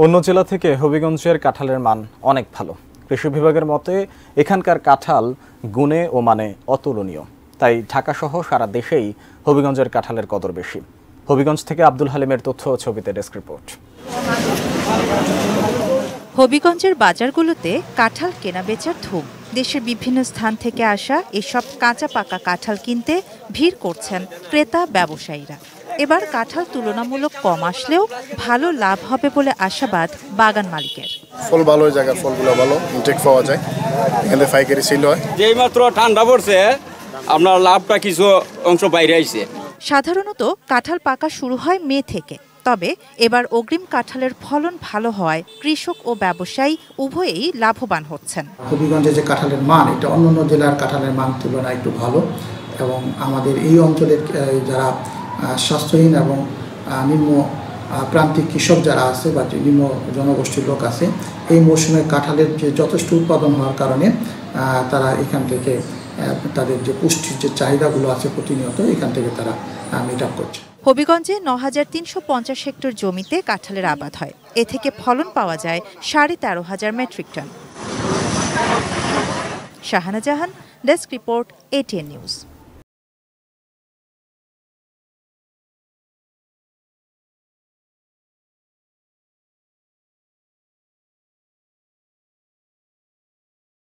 অন্য জেলা থেকে হবিগঞ্জের কাঁঠালের মান অনেক ভালো। কৃষি বিভাগের মতে এখানকার কাঁঠাল গুণে ও মানে অতুলনীয়। তাই ঢাকাসহ সারা দেশেই হবিগঞ্জের কাঁঠালের কদর বেশি। হবিগঞ্জ থেকে আব্দুল হালিমের তথ্য ও ছবিতে ডেস্ক রিপোর্ট। হবিগঞ্জের বাজারগুলোতে কাঁঠাল কেনাবেচার ধুম। দেশের বিভিন্ন স্থান থেকে আসা এসব কাঁচা পাকা কাঁঠাল কিনতে ভিড় করছেন ক্রেতা ব্যবসায়ীরা। এবার কাঁঠাল তুলনামূলক কম আসলেও ভালো লাভ হবে বলে আশাবাদ বাগান মালিকের। ফল ভালো জায়গা, ফলগুলো ভালো ইনটেক পাওয়া যায়, এখানে পাইকারি সেল হয়। যেই মাত্র ঠান্ডা পড়ছে আপনার লাভটা কিছু অংশ বাইরে আইছে। সাধারণত কাঁঠাল পাকা শুরু হয় মে থেকে, তবে এবার অগ্রিম কাঁঠালের ফলন ভালো হওয়ায় কৃষক ও ব্যবসায়ী উভয়েই লাভবান হচ্ছেন। হবিগঞ্জে যে কাঁঠালের মান, এটা অন্যান্য জেলার কাঁঠালের মান তুলনায় একটু ভালো, এবং আমাদের এই অঞ্চলের যারা স্বাস্থ্যহীন এবং নিম্ন প্রান্তিক কৃষক যারা আছে বা নিম্ন জনগোষ্ঠীর লোক আছে, এই মৌসুমে কাঁঠালের যে যথেষ্ট উৎপাদন হওয়ার কারণে তারা এখান থেকে তাদের যে পুষ্টির যে চাহিদাগুলো আছে প্রতিনিয়ত এখান থেকে তারা মিট আপ করছে। হবিগঞ্জে ৯,৩৫০ হেক্টর জমিতে কাঁঠালের আবাদ হয়। এ থেকে ফলন পাওয়া যায় ১৩,৫০০ মেট্রিক টন। শাহানা জাহান, ডেস্ক রিপোর্ট, ATN নিউজ।